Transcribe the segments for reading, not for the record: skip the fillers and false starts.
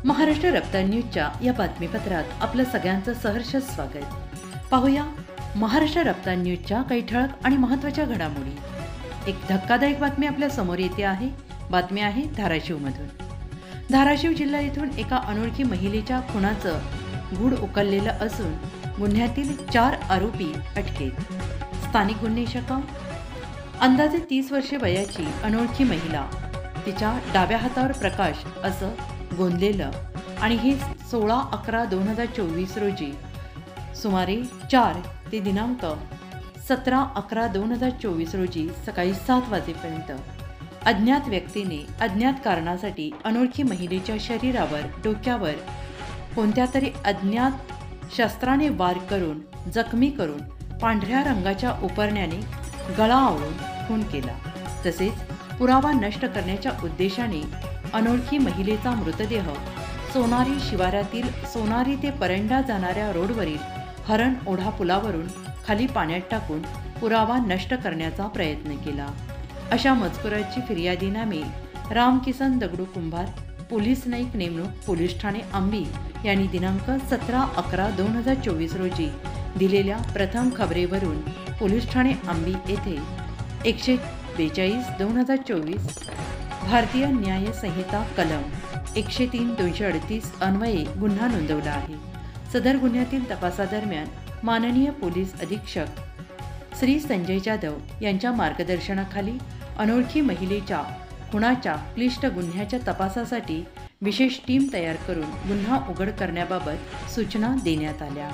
महाराष्ट्र रफ्तार न्यूजच्या या बातमीपत्रात आपलं सगळ्यांचं सहर्ष स्वागत। पाहूया महाराष्ट्र रफ्तार न्यूजच्या काही ठळक आणि महत्त्वाच्या घडामोडी। एक धक्कादायक बातमी आपल्या समोर येते आहे। बातमी आहे धाराशिवमधून। धाराशिव जिल्हा येथून एका अनोळखी महिलेच्या खुनाचं गूढ उकललेलं असून गुन्ह्यातील 4 आरोपी अटकेत। स्थानिक गुन्हे शाखा अंदाजे 30 वर्षे वयाची अनोळखी महिला, तिच्या डाव्या हातावर प्रकाश असं गोंदलेलं आणि हे 16/11/2024 रोजी सुमारे 4 ते दिनांक 17/11/2024 रोजी सकाळी 7 वाजेपर्यंत अज्ञात व्यक्तीने अज्ञात कारणासाठी अनोळखी महिलेच्या शरीरावर, डोक्यावर कोणत्या तरी अज्ञात शस्त्राने वार करून जखमी करून पांढऱ्या रंगाच्या उपरण्याने गळा आवळून खून केला। तसेच पुरावा नष्ट करण्याच्या उद्देशाने अनोळखी महिलेचा मृतदेह सोनारी शिवारातील सोनारी ते परंडा जाणाऱ्या रोडवरील हरण ओढा पुलावरून खाली पाण्यात टाकून पुरावा नष्ट करण्याचा प्रयत्न केला। अशा मजकुराची फिर्यादीनामे रामकिसन दगडू कुंभार, पोलीस नाईक नेमणूक, पोलीस ठाणे आंबी यांनी दिनांक 17/11/2024 रोजी दिलेल्या प्रथम खबरेवरून पोलीस ठाणे आंबी येथे 142/2024 भारतीय न्याय संहिता कलम 103-238 अन्वये गुन्हा नोंदवला आहे। सदर गुन्ह्यातील तपासादरम्यान माननीय पोलीस अधीक्षक श्री संजय जाधव यांच्या मार्गदर्शनाखाली अनोळखी महिलेच्या खुनाच्या क्लिष्ट गुन्ह्याच्या तपासासाठी विशेष टीम तयार करून गुन्हा उघड करण्याबाबत सूचना देण्यात आल्या।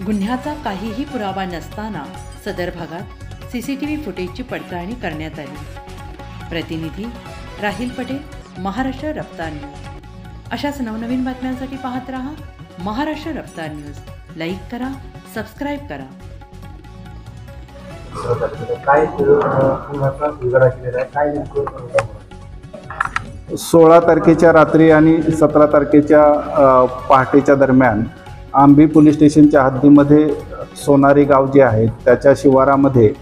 गुन्ह्याचा काहीही पुरावा नसताना सदर भागात सीसीटीव्ही फुटेजची पडताळणी करण्यात आली। प्रतिनिधी राहिल पटेल, महाराष्ट्र रफ्तार न्यूज। अशाच नवनवीन बातम्यांसाठी पाहत रहा महाराष्ट्र रफ्तार न्यूज। लाईक करा, सबस्क्राईब करा। 16 तारखेच्या रात्री आणि 17 तारखेच्या पहाटेच्या दरम्यान आंबी पोलीस स्टेशनच्या हद्दीमध्ये सोनारी गाव जे आहे त्याच्या शिवारामध्ये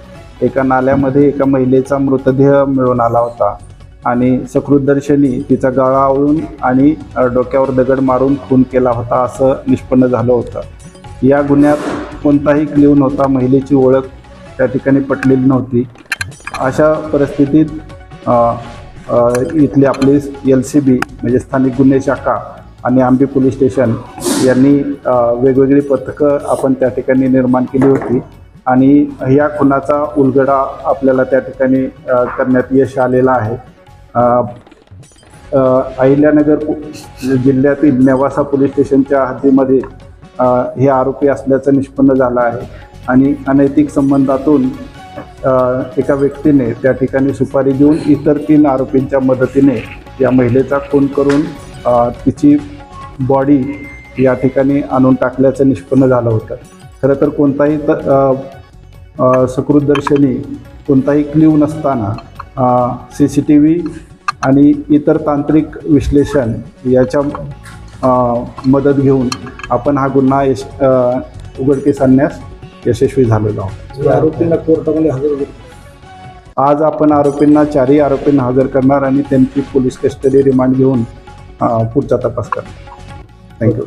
एका नाल्यामध्ये एका महिलेचा मृतदेह मिळून आला होता आणि सकृतदर्शनी तिचा गळा आवळून आणि डोक्यावर दगड मारून खून केला होता असं निष्पन्न झालं होतं। या गुन्ह्यात कोणताही क्ल्यू नव्हता, महिलेची ओळख त्या ठिकाणी पटलेली नव्हती। अशा परिस्थितीत इथली आपली LCB म्हणजे स्थानिक गुन्हे शाखा आणि आंबी पोलीस स्टेशन यांनी वेगवेगळी पथकं आपण त्या ठिकाणी निर्माण केली होती आणि या खुनाचा उलगडा आपल्याला त्या ठिकाणी करण्यात यश आलेलं आहे। अहिल्यानगर जिल्ह्यातील नेवासा पोलीस स्टेशनच्या हद्दीमध्ये हे आरोपी असल्याचं निष्पन्न झालं आहे आणि अनैतिक संबंधातून एका व्यक्तीने त्या ठिकाणी सुपारी देऊन इतर 3 आरोपींच्या मदतीने या महिलेचा खून करून तिची बॉडी या ठिकाणी आणून टाकल्याचं निष्पन्न झालं होतं। खरं तर कोणताही सकृतदर्शनी कोणताही क्ल्यू नसताना CCTV आणि इतर तांत्रिक विश्लेषण याच्या मदत घेऊन आपण हा गुन्हा उघडकीस आणण्यास यशस्वी झालेलो आहोत। आरोपींना कोर्टामध्ये हजर आज आपण आरोपींना 4ही आरोपींना हजर करणार आणि त्यांची पोलीस कस्टडी रिमांड घेऊन पुढचा तपास करणार। थँक्यू।